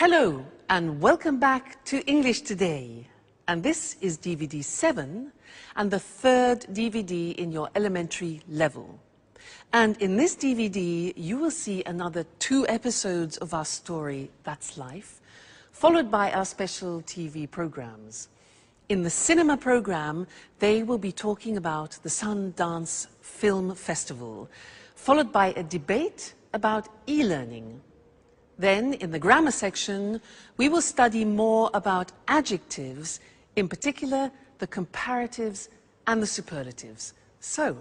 Hello and welcome back to English Today. And this is DVD 7 and the third DVD in your elementary level. And in this DVD you will see another 2 episodes of our story, That's Life, followed by our special TV programs. In the cinema program they will be talking about the Sundance Film Festival, followed by a debate about e-learning. Then, in the grammar section, we will study more about adjectives, in particular the comparatives and the superlatives. So,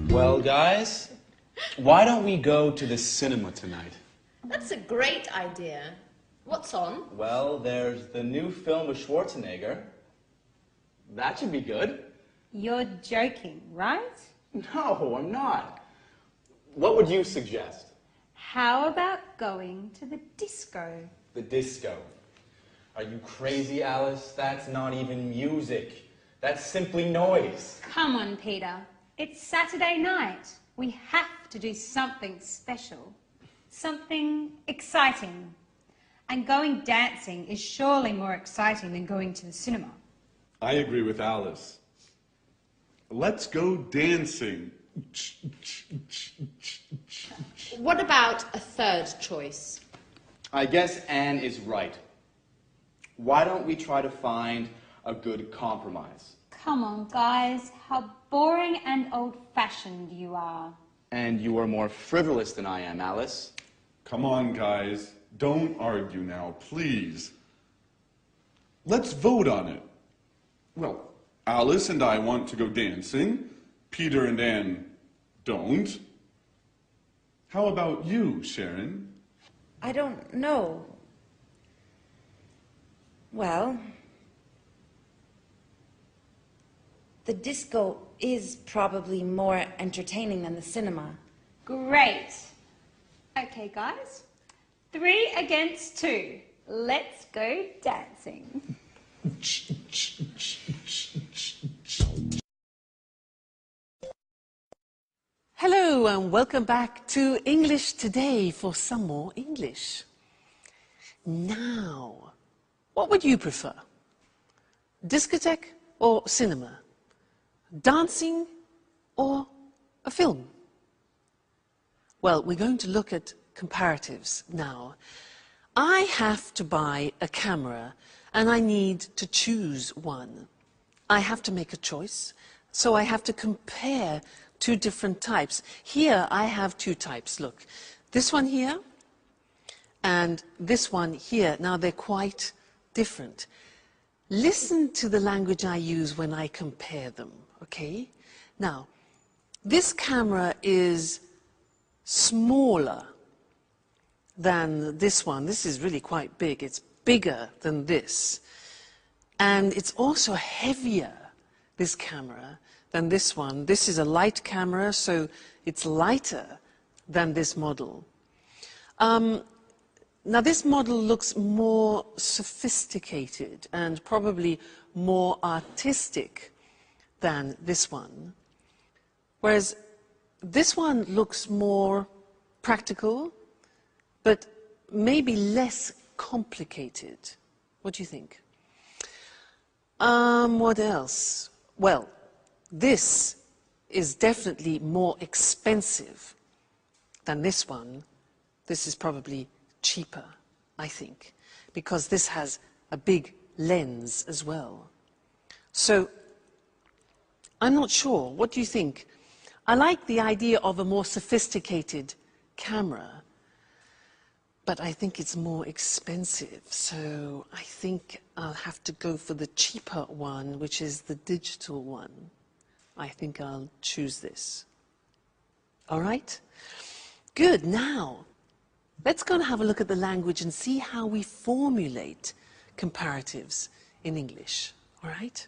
well, guys, why don't we go to the cinema tonight? That's a great idea. What's on? Well, there's the new film with Schwarzenegger. That should be good. You're joking, right? No, I'm not. What would you suggest? How about going to the disco? The disco. Are you crazy, Alice? That's not even music. That's simply noise. Come on, Peter. It's Saturday night. We have to do something special. Something exciting. And going dancing is surely more exciting than going to the cinema. I agree with Alice. Let's go dancing. What about a third choice? I guess Anne is right. Why don't we try to find a good compromise? Come on, guys. How boring and old-fashioned you are. And you are more frivolous than I am, Alice. Come on, guys. Don't argue now, please. Let's vote on it. Well, Alice and I want to go dancing. Peter and Anne don't. How about you, Sharon? I don't know. Well, the disco is probably more entertaining than the cinema. Great. Okay, guys. 3 against 2. Let's go dancing. hello and welcome back to English Today for some more English. Now, what would you prefer? Discotheque or cinema? Dancing or a film? Well, we're going to look at comparatives now. I have to buy a camera and I need to choose one. I have to make a choice, so I have to compare 2 different types. Here I have 2 types, look. This one here and this one here. Now they're quite different. Listen to the language I use when I compare them, okay? Now, this camera is smaller than this one. This is really quite big. It's bigger than this. And it's also heavier, this camera, than this one. This is a light camera, so it's lighter than this model. Now this model looks more sophisticated and probably more artistic than this one. Whereas this one looks more practical, but maybe less complicated. What do you think? What else? Well, this is definitely more expensive than this one. This is probably cheaper, I think, because this has a big lens as well. So, I'm not sure. What do you think? I like the idea of a more sophisticated camera, but I think it's more expensive, so I think I'll have to go for the cheaper one, which is the digital one. I think I'll choose this. All right? Good. Now, let's go and have a look at the language and see how we formulate comparatives in English. All right?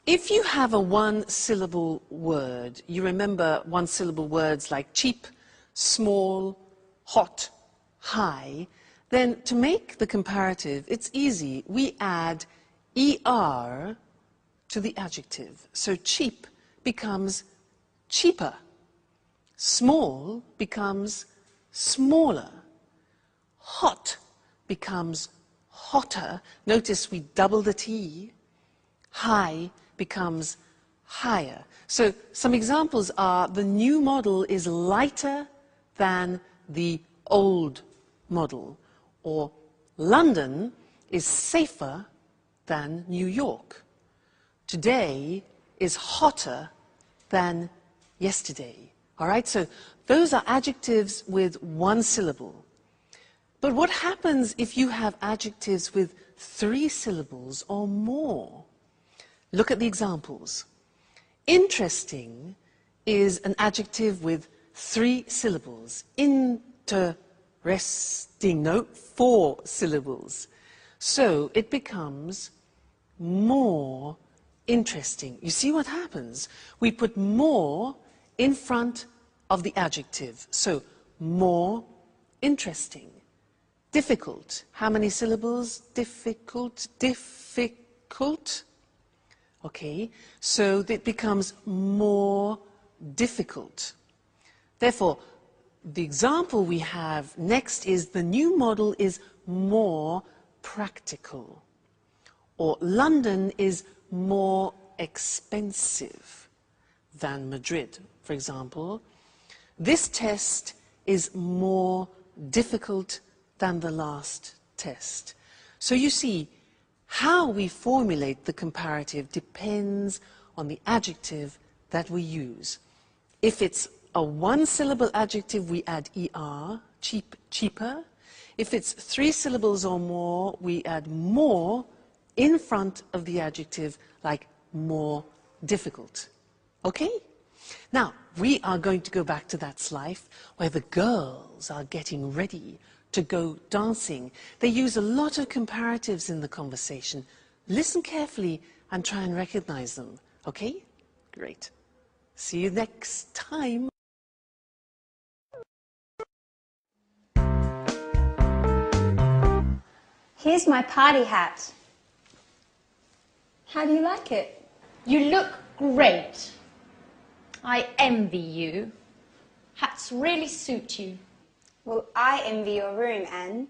If you have a 1-syllable word, you remember 1-syllable words like cheap, small, hot, high, then to make the comparative, it's easy. We add ER to the adjective. So cheap becomes cheaper. Small becomes smaller. Hot becomes hotter. Notice we double the T. High becomes higher. So some examples are the new model is lighter than the old model, or London is safer than New York. Today is hotter than yesterday. All right, so those are adjectives with one syllable. But what happens if you have adjectives with 3 syllables or more? Look at the examples. Interesting is an adjective with 3 syllables. Interesting, no, 4 syllables. So it becomes more interesting. You see what happens? We put more in front of the adjective. So more interesting. Difficult. How many syllables? Difficult, difficult. Okay, so it becomes more difficult. Therefore, the example we have next is the new model is more practical. Or London is more expensive than Madrid, for example. This test is more difficult than the last test. So you see, how we formulate the comparative depends on the adjective that we use. If it's a 1-syllable adjective, we add er, cheap, cheaper. If it's 3 syllables or more, we add more in front of the adjective, like more difficult. Okay? Now, we are going to go back to that slide where the girls are getting ready to go dancing. They use a lot of comparatives in the conversation. Listen carefully and try and recognize them. Okay? Great. See you next time. Here's my party hat. How do you like it? You look great. I envy you. Hats really suit you. Well, I envy your room, Anne.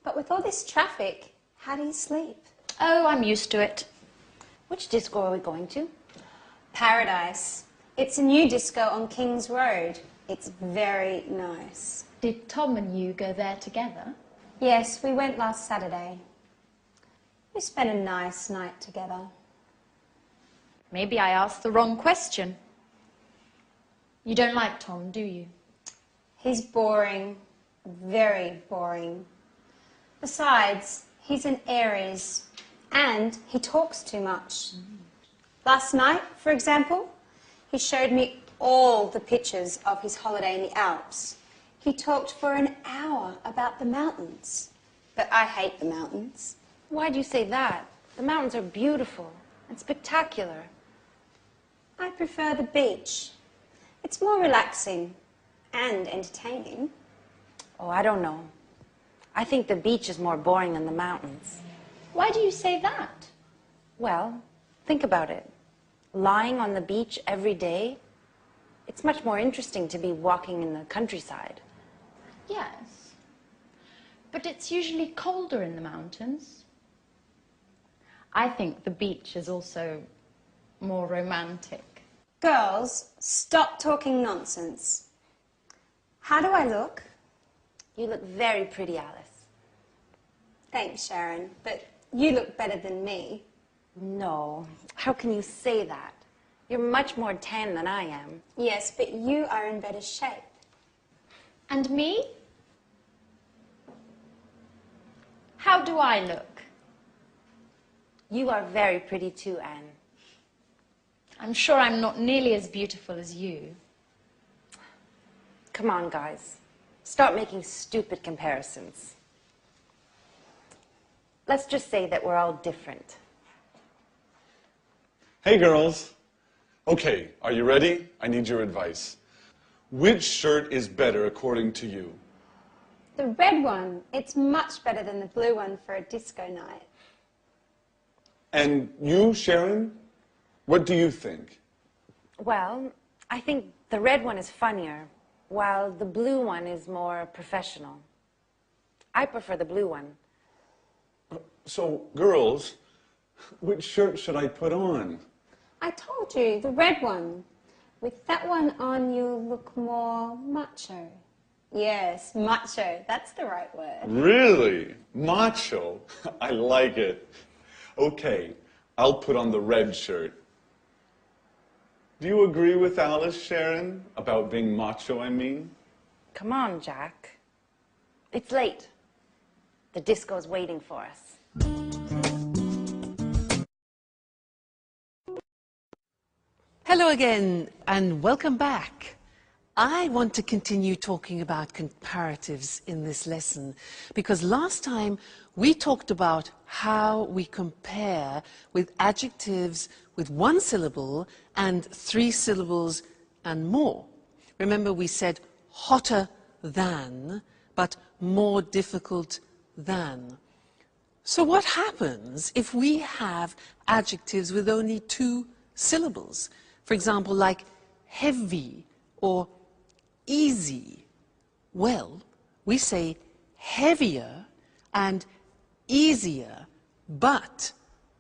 But with all this traffic, how do you sleep? Oh, I'm used to it. Which disco are we going to? Paradise. It's a new disco on King's Road. It's very nice. Did Tom and you go there together? Yes, we went last Saturday. We spent a nice night together. Maybe I asked the wrong question. You don't like Tom, do you? He's boring. Very boring. Besides, he's an Aries, and he talks too much. Last night, for example, he showed me all the pictures of his holiday in the Alps. He talked for an hour about the mountains. But I hate the mountains. Why do you say that? The mountains are beautiful and spectacular. I prefer the beach. It's more relaxing and entertaining. Oh, I don't know. I think the beach is more boring than the mountains. Why do you say that? Well, think about it. Lying on the beach every day, it's much more interesting to be walking in the countryside. Yes. But it's usually colder in the mountains. I think the beach is also more romantic. Girls, stop talking nonsense. How do I look? You look very pretty, Alice. Thanks, Sharon, but you look better than me. No, how can you say that? You're much more tan than I am. Yes, but you are in better shape. And me? How do I look? You are very pretty too, Anne. I'm sure I'm not nearly as beautiful as you. Come on, guys. Stop making stupid comparisons. Let's just say that we're all different. Hey, girls. Okay, are you ready? I need your advice. Which shirt is better according to you? The red one, it's much better than the blue one for a disco night. And you, Sharon? What do you think? Well, I think the red one is funnier, while the blue one is more professional. I prefer the blue one. So, girls, which shirt should I put on? I told you, the red one. With that one on, you look more macho. Yes, macho. That's the right word. Really? Macho? I like it. Okay, I'll put on the red shirt. Do you agree with Alice, Sharon, about being macho, I mean? Come on, Jack. It's late. The disco's waiting for us. Hello again, and welcome back. I want to continue talking about comparatives in this lesson because last time we talked about how we compare with adjectives with one syllable and 3 syllables and more. Remember, we said hotter than, but more difficult than. So what happens if we have adjectives with only 2 syllables? For example, like heavy or easy. Well, we say heavier and easier, but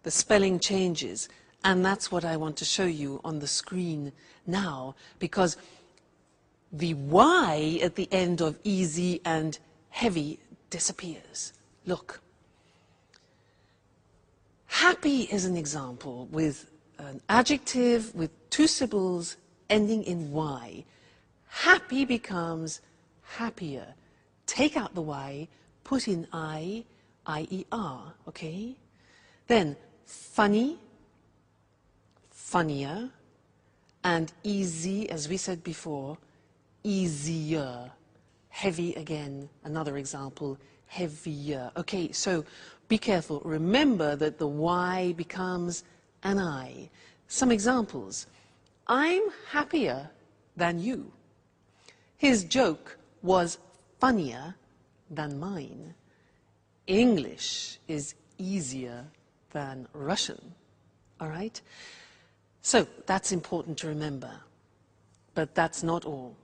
the spelling changes. And that's what I want to show you on the screen now, because the Y at the end of easy and heavy disappears. Look. Happy is an example with an adjective with 2 syllables ending in Y. Happy becomes happier. Take out the Y, put in I-E-R, okay? Then funny, funnier, and easy, as we said before, easier. Heavy again, another example, heavier. Okay, so be careful. Remember that the Y becomes an I. Some examples. I'm happier than you. His joke was funnier than mine. English is easier than Russian. All right? So that's important to remember. But that's not all.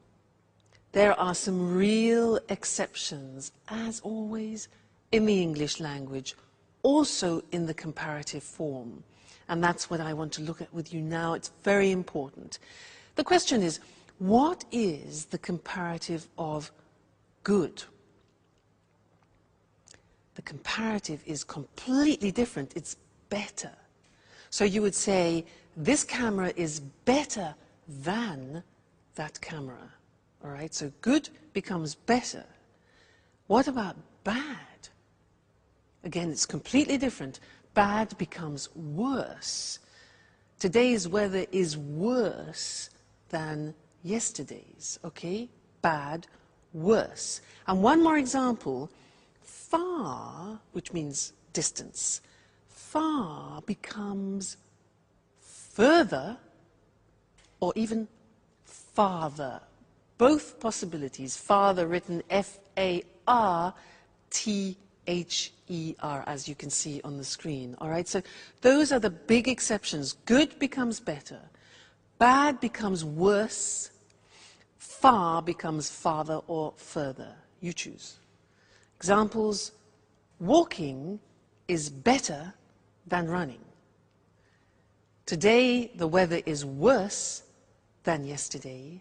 There are some real exceptions, as always, in the English language, also in the comparative form. And that's what I want to look at with you now. It's very important. The question is, what is the comparative of good? The comparative is completely different. It's better. So you would say, this camera is better than that camera. All right, so good becomes better. What about bad? Again, it's completely different. Bad becomes worse. Today's weather is worse than yesterday's, okay? Bad, worse. And one more example, far, which means distance, far becomes further or even farther. Both possibilities, farther written F-A-R-T-H-E-R, as you can see on the screen. All right, so those are the big exceptions. Good becomes better. Bad becomes worse. Far becomes farther or further. You choose. Examples, walking is better than running. Today, the weather is worse than yesterday.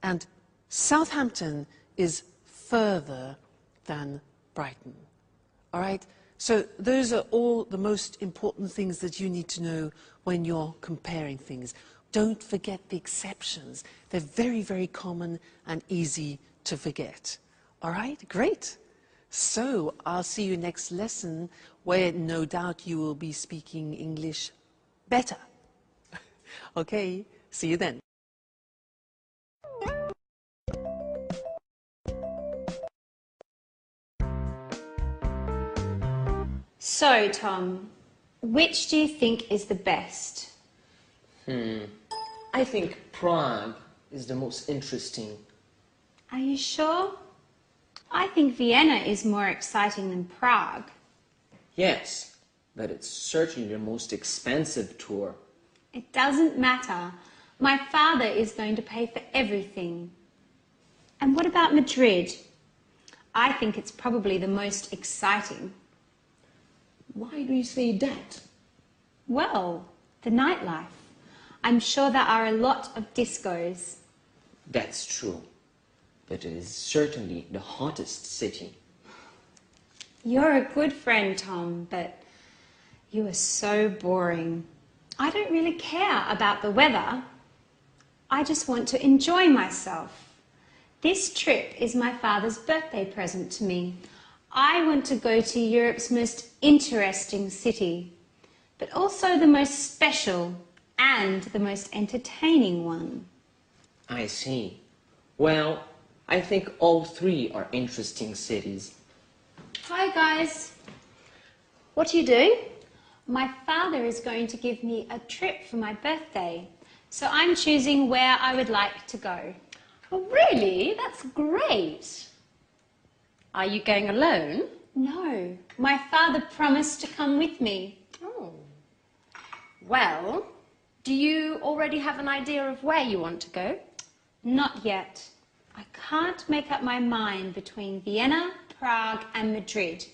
And Southampton is further than Brighton. All right? So those are all the most important things that you need to know when you're comparing things. Don't forget the exceptions. They're very, very common and easy to forget. All right? Great. So I'll see you next lesson where no doubt you will be speaking English better. Okay? See you then. So, Tom, which do you think is the best? I think Prague is the most interesting. Are you sure? I think Vienna is more exciting than Prague. Yes, but it's certainly the most expensive tour. It doesn't matter. My father is going to pay for everything. And what about Madrid? I think it's probably the most exciting. Why do you say that? Well, the nightlife. I'm sure there are a lot of discos. That's true. But it is certainly the hottest city. You're a good friend, Tom, but you are so boring. I don't really care about the weather. I just want to enjoy myself. This trip is my father's birthday present to me. I want to go to Europe's most interesting city, but also the most special and the most entertaining one. I see. Well, I think all three are interesting cities. Hi, guys. What are you doing? My father is going to give me a trip for my birthday, so I'm choosing where I would like to go. Oh, really? That's great. Are you going alone? No, my father promised to come with me. Oh. Well, do you already have an idea of where you want to go? Not yet. I can't make up my mind between Vienna, Prague and Madrid.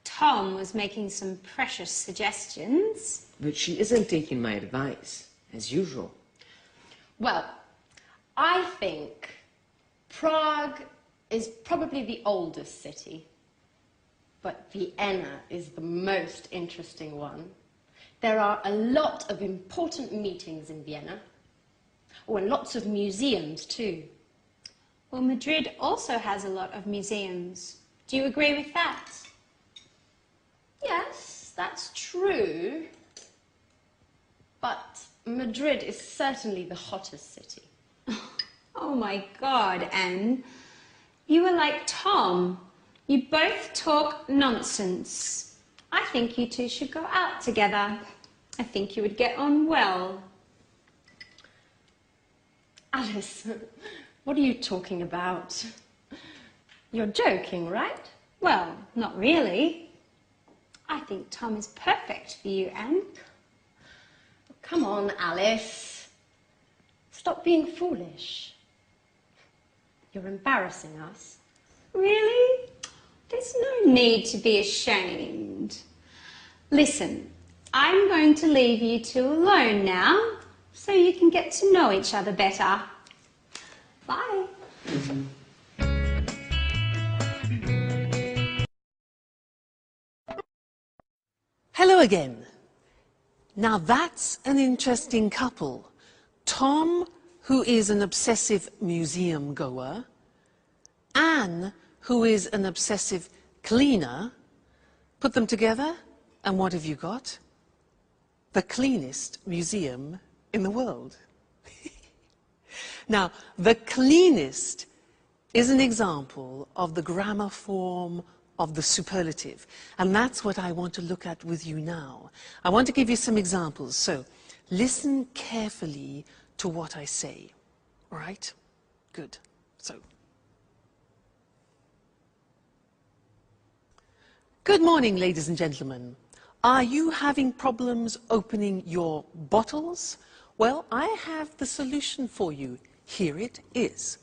Tom was making some precious suggestions. But she isn't taking my advice, as usual. Well, I think Prague is probably the oldest city, but Vienna is the most interesting one. There are a lot of important meetings in Vienna. Oh, and lots of museums too. Well, Madrid also has a lot of museums. Do you agree with that? Yes, that's true. But Madrid is certainly the hottest city. Oh my God, Anne. You are like Tom. You both talk nonsense. I think you two should go out together. I think you would get on well. Alice, what are you talking about? You're joking, right? Well, not really. I think Tom is perfect for you, Anne. Come on, Alice. Stop being foolish. You're embarrassing us. Really? There's no need to be ashamed. Listen, I'm going to leave you two alone now, so you can get to know each other better. Bye. Hello again. Now that's an interesting couple. Tom, who is an obsessive museum goer, Anne, who is an obsessive cleaner. Put them together, and what have you got? The cleanest museum in the world. Now, the cleanest is an example of the grammar form of the superlative, and that's what I want to look at with you now. I want to give you some examples, so listen carefully to what I say. All right? Good. So, good morning, ladies and gentlemen. Are you having problems opening your bottles? Well, I have the solution for you. Here it is.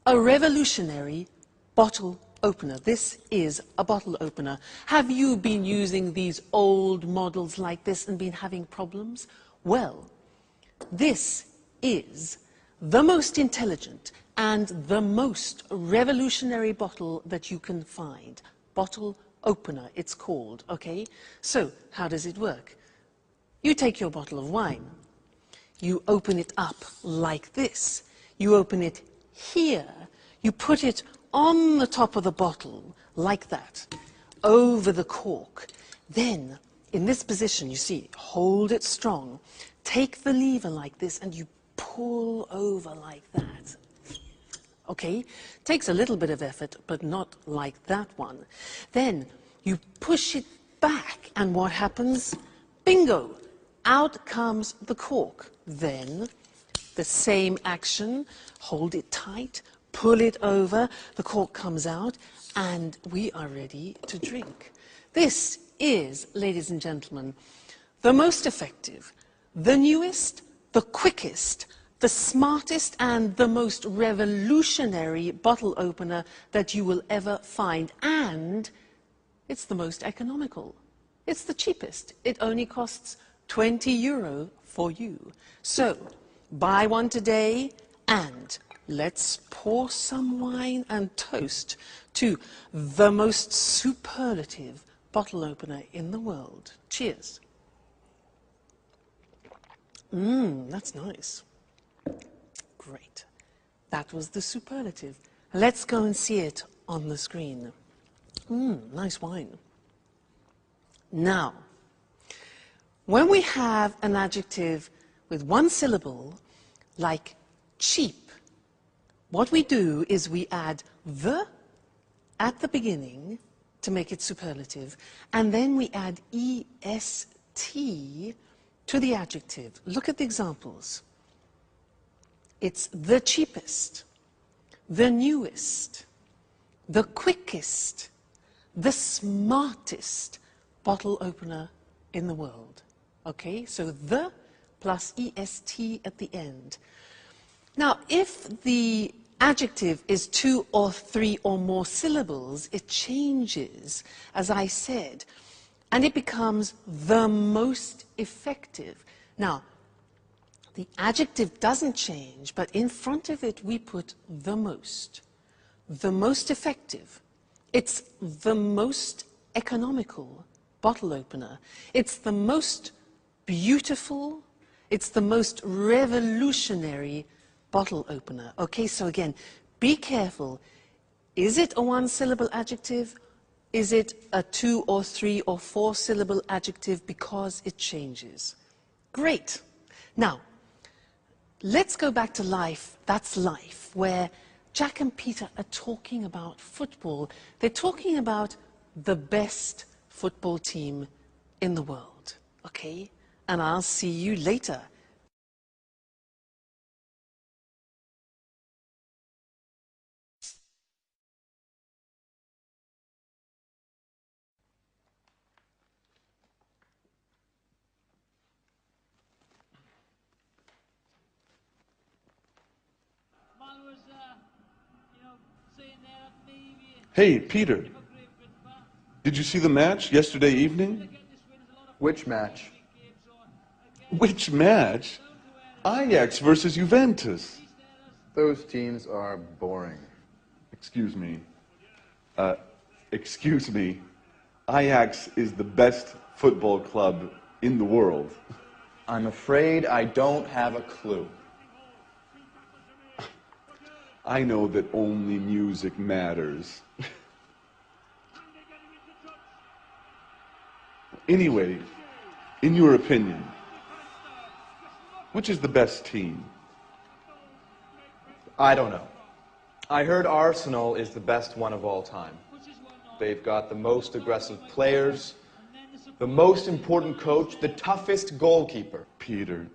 A revolutionary bottle opener. This is a bottle opener. Have you been using these old models like this and been having problems? Well, this is the most intelligent and the most revolutionary bottle that you can find. Bottle opener, it's called, okay? So, how does it work? You take your bottle of wine. You open it up like this. You open it here. You put it on the top of the bottle, like that, over the cork. Then, in this position, you see, hold it strong. Take the lever like this, and you pull over like that. Okay? Takes a little bit of effort, but not like that one. Then, you push it back, and what happens? Bingo! Out comes the cork. Then, the same action, hold it tight, pull it over, the cork comes out, and we are ready to drink. This is, ladies and gentlemen, the most effective, the newest, the quickest, the smartest and the most revolutionary bottle opener that you will ever find. And it's the most economical. It's the cheapest. It only costs €20 for you. So buy one today and let's pour some wine and toast to the most superlative bottle opener in the world. Cheers. That's nice. Great. That was the superlative. Let's go and see it on the screen. Nice wine. Now, when we have an adjective with one syllable, like cheap, what we do is we add the at the beginning to make it superlative, and then we add est to the adjective. Look at the examples. It's the cheapest, the newest, the quickest, the smartest bottle opener in the world. Okay, so the plus est at the end. Now, if the adjective is 2 or 3 or more syllables, it changes, as I said, and it becomes the most effective. Now, the adjective doesn't change, but in front of it we put the most effective. It's the most economical bottle opener. It's the most beautiful, it's the most revolutionary bottle opener. Okay, so again, be careful. Is it a 1-syllable adjective? Is it a 2 or 3 or 4-syllable adjective? Because it changes. Great. Now, let's go back to life. That's life, where Jack and Peter are talking about football. They're talking about the best football team in the world. Okay? And I'll see you later. Hey, Peter. Did you see the match yesterday evening? Which match? Which match? Ajax versus Juventus. Those teams are boring. Excuse me. Excuse me. Ajax is the best football club in the world. I'm afraid I don't have a clue. I know that only music matters. Anyway, in your opinion, which is the best team? I don't know. I heard Arsenal is the best one of all time. They've got the most aggressive players, the most important coach, the toughest goalkeeper. Peter,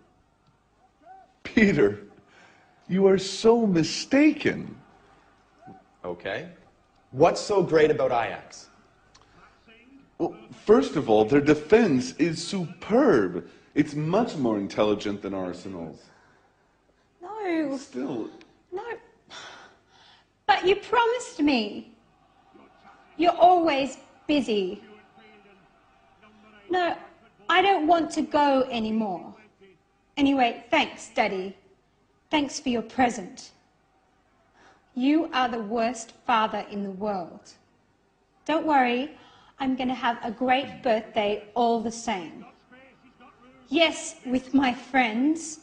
you are so mistaken. Okay. What's so great about Ajax? Well, first of all, their defense is superb. It's much more intelligent than Arsenal's. No. Still, No. But you promised me. You're always busy. No, I don't want to go anymore. Anyway, thanks, Daddy. Thanks for your present. You are the worst father in the world. Don't worry, I'm going to have a great birthday all the same. Yes, with my friends.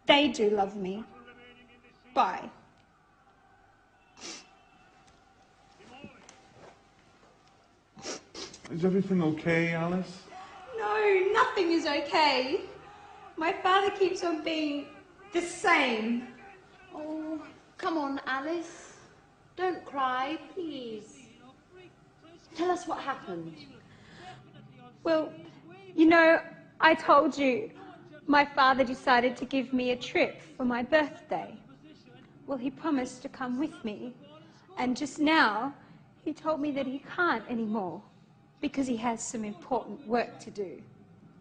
They do love me. Bye. is everything okay, Alice? No, nothing is okay. My father keeps on being the same. Oh, come on, Alice. Don't cry, please. Tell us what happened. Well, you know, I told you my father decided to give me a trip for my birthday. Well, he promised to come with me. And just now, he told me that he can't anymore because he has some important work to do,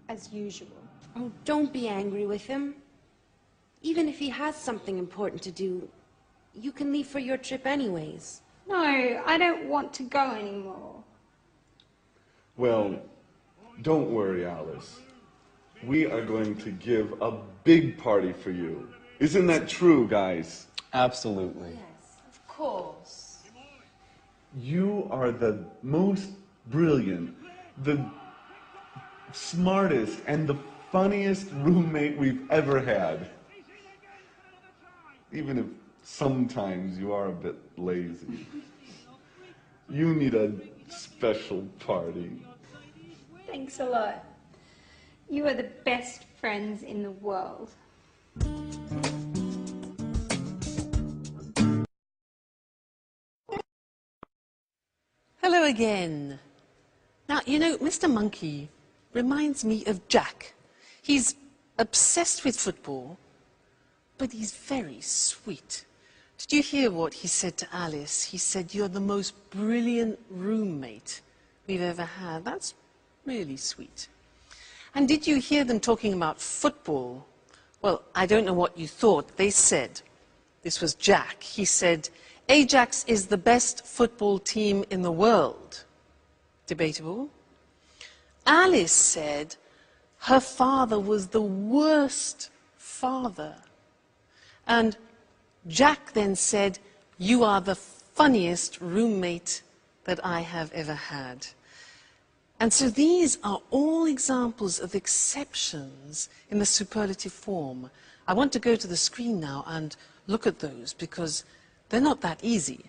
as usual. Oh, don't be angry with him. Even if he has something important to do, you can leave for your trip anyways. No, I don't want to go anymore. Well, don't worry, Alice. We are going to give a big party for you. Isn't that true, guys? Absolutely. Yes, of course. You are the most brilliant, the smartest, and the funniest roommate we've ever had. Even if sometimes you are a bit lazy. You need a special party. Thanks a lot. You are the best friends in the world. Hello again. Now, you know, Mr. Monkey reminds me of Jack. He's obsessed with football, but he's very sweet. Did you hear what he said to Alice? He said, "You're the most brilliant roommate we've ever had." That's really sweet. And did you hear them talking about football? Well, I don't know what you thought. They said, this was Jack, he said, "Ajax is the best football team in the world." Debatable. Alice said her father was the worst father. And Jack then said, "You are the funniest roommate that I have ever had." And so these are all examples of exceptions in the superlative form. I want to go to the screen now and look at those because they're not that easy.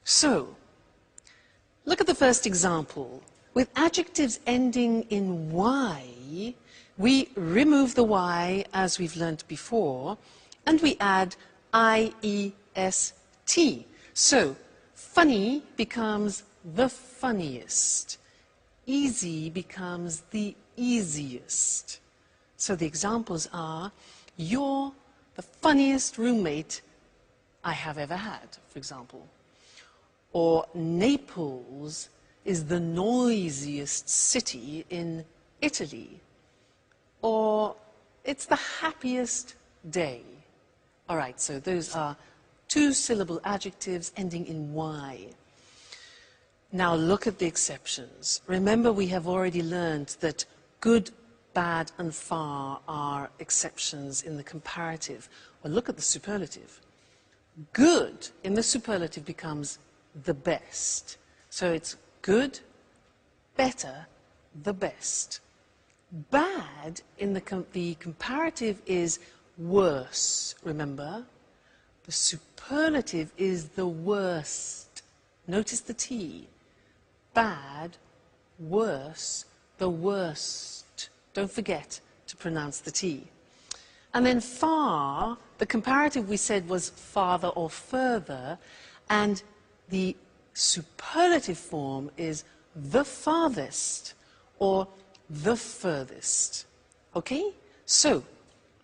So, look at the first example. With adjectives ending in Y, we remove the Y as we've learnt before, and we add IEST. So, funny becomes the funniest. Easy becomes the easiest. So the examples are, "You're the funniest roommate I have ever had," for example. Or, "Naples is the noisiest city in Italy." Or, "It's the happiest day." All right, so those are two-syllable adjectives ending in Y. Now look at the exceptions. Remember, we have already learned that good, bad, and far are exceptions in the comparative. Well, look at the superlative. Good in the superlative becomes the best. So it's good, better, the best. Bad in the comparative is worse, remember? The superlative is the worst. Notice the T. Bad, worse, the worst. Don't forget to pronounce the T. And then far, the comparative we said was farther or further, and the superlative form is the farthest or the furthest. Okay? So,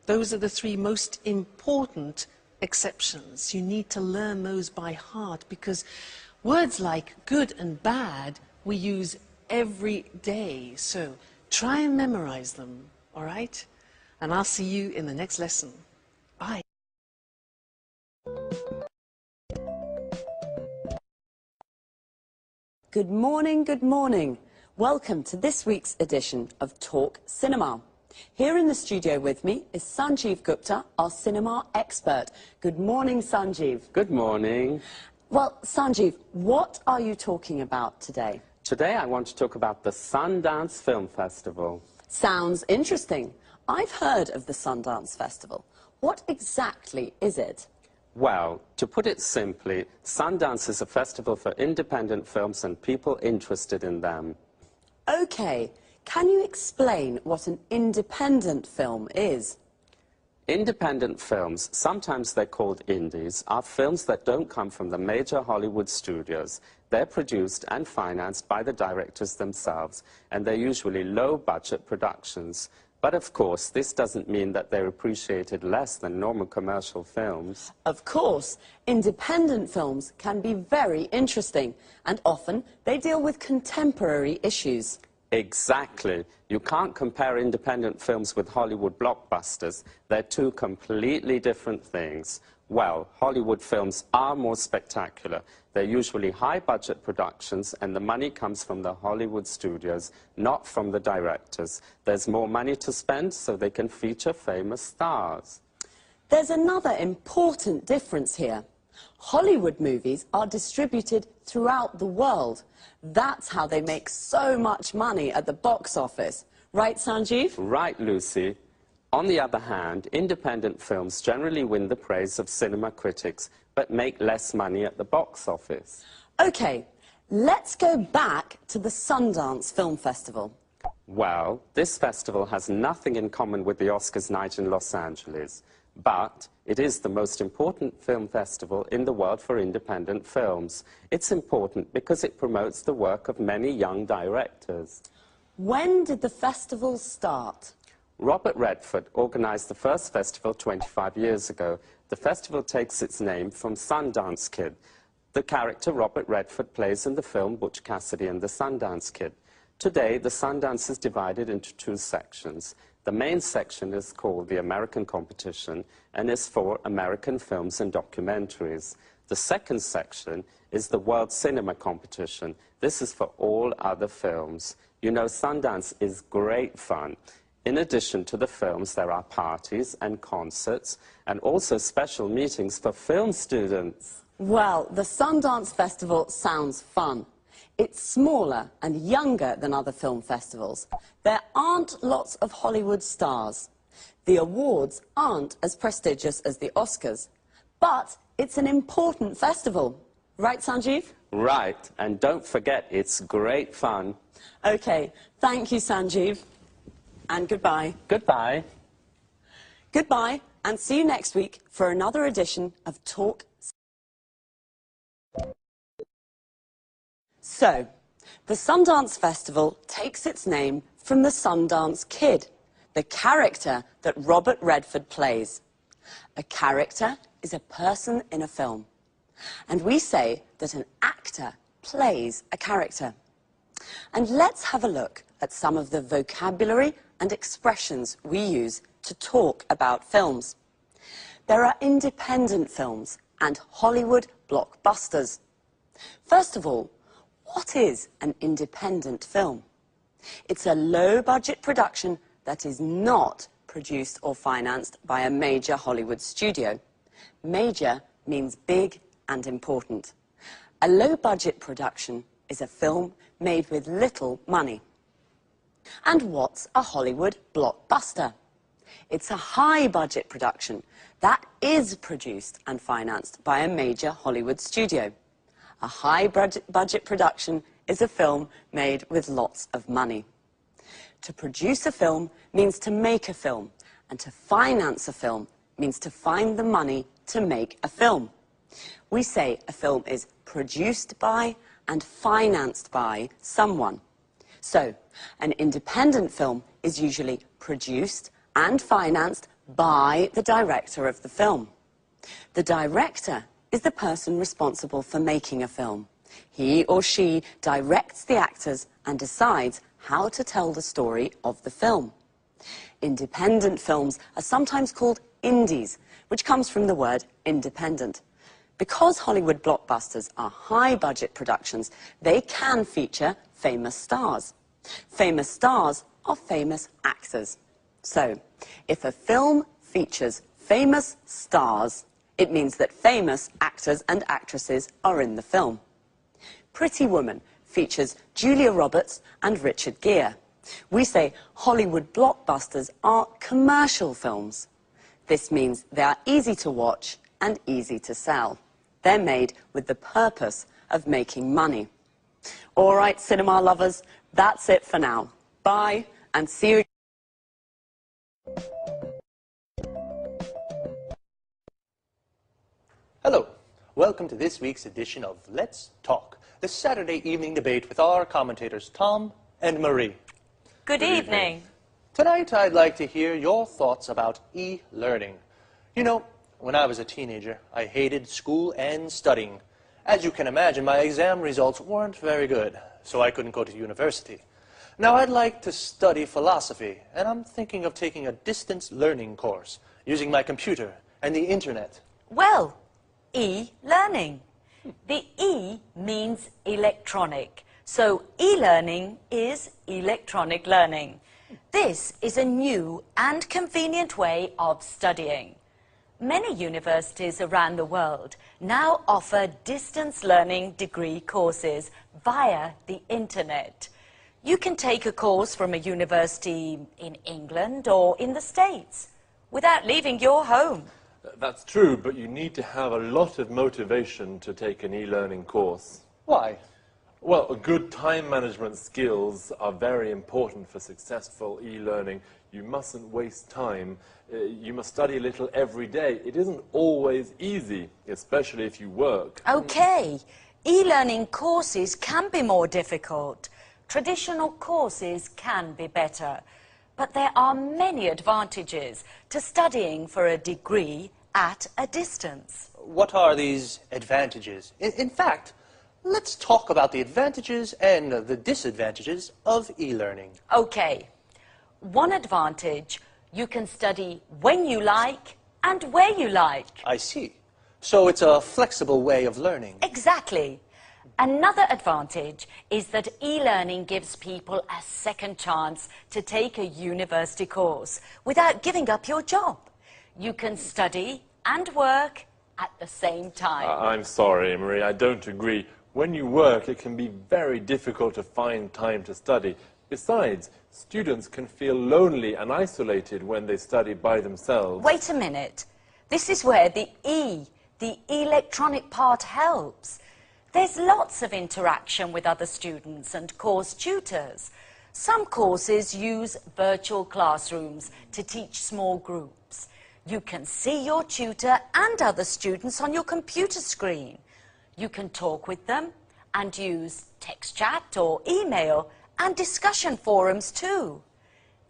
those are the three most important exceptions. You need to learn those by heart because words like good and bad we use every day. So try and memorize them, all right? And I'll see you in the next lesson. Bye. Good morning, good morning. Welcome to this week's edition of Talk Cinema. Here in the studio with me is Sanjeev Gupta, our cinema expert. Good morning, Sanjeev. Good morning. Well, Sanjeev, what are you talking about today? Today I want to talk about the Sundance Film Festival. Sounds interesting. I've heard of the Sundance Festival. What exactly is it? Well, to put it simply, Sundance is a festival for independent films and people interested in them. Okay, can you explain what an independent film is? Independent films, sometimes they're called indies, are films that don't come from the major Hollywood studios. They're produced and financed by the directors themselves, and they're usually low-budget productions. But of course, this doesn't mean that they're appreciated less than normal commercial films. Of course, independent films can be very interesting, and often they deal with contemporary issues. Exactly. You can't compare independent films with Hollywood blockbusters. They're two completely different things. Well, Hollywood films are more spectacular. They're usually high-budget productions, and the money comes from the Hollywood studios, not from the directors. There's more money to spend, so they can feature famous stars. There's another important difference here. Hollywood movies are distributed throughout the world. That's how they make so much money at the box office. Right, Sanjeev? Right, Lucy. On the other hand, independent films generally win the praise of cinema critics, but make less money at the box office. OK, let's go back to the Sundance Film Festival. Well, this festival has nothing in common with the Oscars night in Los Angeles, but it is the most important film festival in the world for independent films. It's important because it promotes the work of many young directors. When did the festival start? Robert Redford organized the first festival 25 years ago. The festival takes its name from Sundance Kid, the character Robert Redford plays in the film Butch Cassidy and the Sundance Kid. Today, the Sundance is divided into two sections. The main section is called the American Competition and is for American films and documentaries. The second section is the World Cinema Competition. This is for all other films. You know, Sundance is great fun. In addition to the films, there are parties and concerts and also special meetings for film students. Well, the Sundance Festival sounds fun. It's smaller and younger than other film festivals. There aren't lots of Hollywood stars. The awards aren't as prestigious as the Oscars. But it's an important festival. Right, Sanjeev? Right, and don't forget, it's great fun. OK, thank you, Sanjeev. And goodbye. Goodbye. Goodbye, and see you next week for another edition of Talk. So, the Sundance Festival takes its name from the Sundance Kid, the character that Robert Redford plays. A character is a person in a film. And we say that an actor plays a character. And let's have a look at some of the vocabulary and expressions we use to talk about films. There are independent films and Hollywood blockbusters. First of all, what is an independent film? It's a low-budget production that is not produced or financed by a major Hollywood studio. Major means big and important. A low-budget production is a film made with little money. And what's a Hollywood blockbuster? It's a high-budget production that is produced and financed by a major Hollywood studio. A high-budget production is a film made with lots of money. To produce a film means to make a film, and to finance a film means to find the money to make a film. We say a film is produced by and financed by someone. So, an independent film is usually produced and financed by the director of the film. The director is the person responsible for making a film. He or she directs the actors and decides how to tell the story of the film. Independent films are sometimes called indies, which comes from the word independent. Because Hollywood blockbusters are high-budget productions, they can feature famous stars. Famous stars are famous actors. So, if a film features famous stars, it means that famous actors and actresses are in the film. Pretty Woman features Julia Roberts and Richard Gere. We say Hollywood blockbusters are commercial films. This means they are easy to watch and easy to sell. They're made with the purpose of making money. All right, cinema lovers, that's it for now. Bye, and see you. Hello, welcome to this week's edition of Let's Talk, the Saturday evening debate with our commentators Tom and Marie. Good evening. Tonight I'd like to hear your thoughts about e-learning. You know, when I was a teenager, I hated school and studying. As you can imagine, my exam results weren't very good, so I couldn't go to university. Now, I'd like to study philosophy, and I'm thinking of taking a distance learning course using my computer and the internet. Well, e-learning. The E means electronic, so e-learning is electronic learning. This is a new and convenient way of studying. Many universities around the world now offer distance learning degree courses via the internet. You can take a course from a university in England or in the States without leaving your home. That's true, but you need to have a lot of motivation to take an e-learning course. Why? Well, good time management skills are very important for successful e-learning. You mustn't waste time. You must study a little every day. It isn't always easy, especially if you work. Okay, e-learning courses can be more difficult. Traditional courses can be better. But there are many advantages to studying for a degree at a distance. What are these advantages? In fact, let's talk about the advantages and the disadvantages of e-learning. Okay, one advantage, you can study when you like and where you like. I see. So it's a flexible way of learning. Exactly. Another advantage is that e-learning gives people a second chance to take a university course without giving up your job. You can study and work at the same time. I'm sorry, Marie, I don't agree. When you work, it can be very difficult to find time to study. Besides, students can feel lonely and isolated when they study by themselves. Wait a minute. This is where the electronic part helps. There's lots of interaction with other students and course tutors. Some courses use virtual classrooms to teach small groups. You can see your tutor and other students on your computer screen. You can talk with them and use text chat or email and discussion forums too.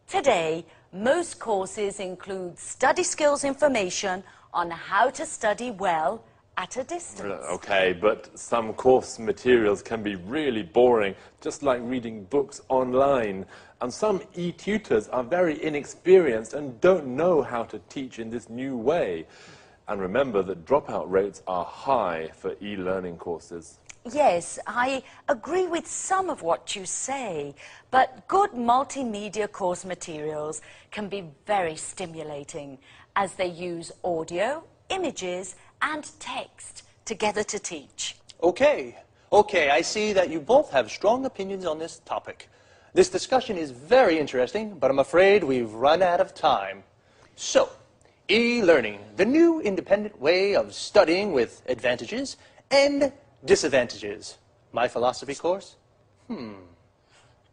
Today, most courses include study skills information on how to study well at a distance. Okay, but some course materials can be really boring, just like reading books online. And some e-tutors are very inexperienced and don't know how to teach in this new way. And remember that dropout rates are high for e-learning courses. Yes, I agree with some of what you say, but good multimedia course materials can be very stimulating as they use audio, images, and text together to teach. Okay, I see that you both have strong opinions on this topic. This discussion is very interesting, but I'm afraid we've run out of time. So, e-learning, the new independent way of studying with advantages and disadvantages. My philosophy course?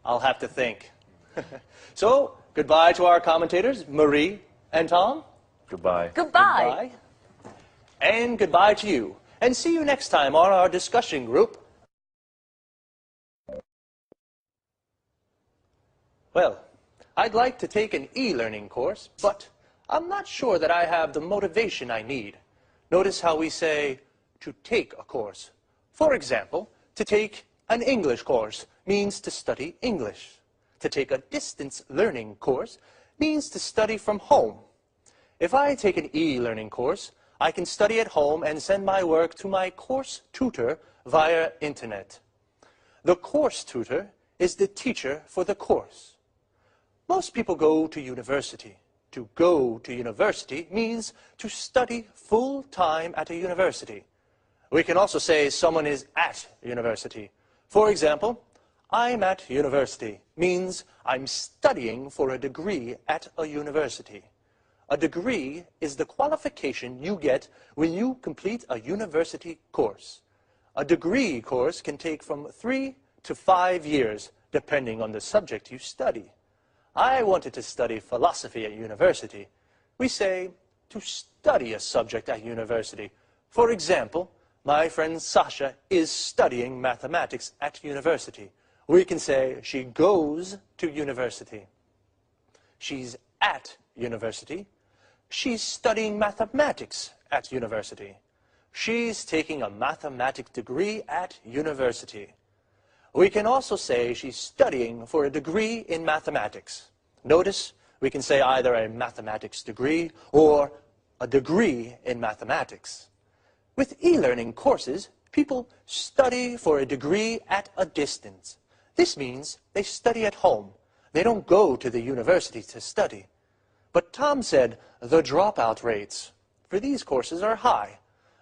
I'll have to think. So, goodbye to our commentators, Marie and Tom. Goodbye. Goodbye. And goodbye to you. And see you next time on our discussion group. Well, I'd like to take an e-learning course, but I'm not sure that I have the motivation I need. Notice how we say to take a course. For example, to take an English course means to study English. To take a distance learning course means to study from home. If I take an e-learning course, I can study at home and send my work to my course tutor via internet. The course tutor is the teacher for the course. Most people go to university. To go to university means to study full-time at a university. We can also say someone is at university. For example, I'm at university means I'm studying for a degree at a university. A degree is the qualification you get when you complete a university course. A degree course can take from 3 to 5 years, depending on the subject you study. I wanted to study philosophy at university. We say to study a subject at university. For example, my friend Sasha is studying mathematics at university. We can say she goes to university. She's at university. She's studying mathematics at university. She's taking a mathematics degree at university. We can also say she's studying for a degree in mathematics. Notice we can say either a mathematics degree or a degree in mathematics. With e-learning courses, people study for a degree at a distance. This means they study at home. They don't go to the university to study. But Tom said the dropout rates for these courses are high.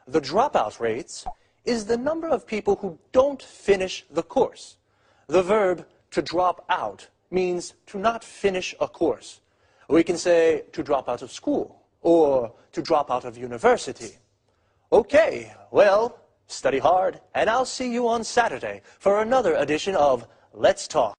The dropout rates is the number of people who don't finish the course. The verb to drop out means to not finish a course. We can say to drop out of school or to drop out of university. Okay, well, study hard, and I'll see you on Saturday for another edition of Let's Talk.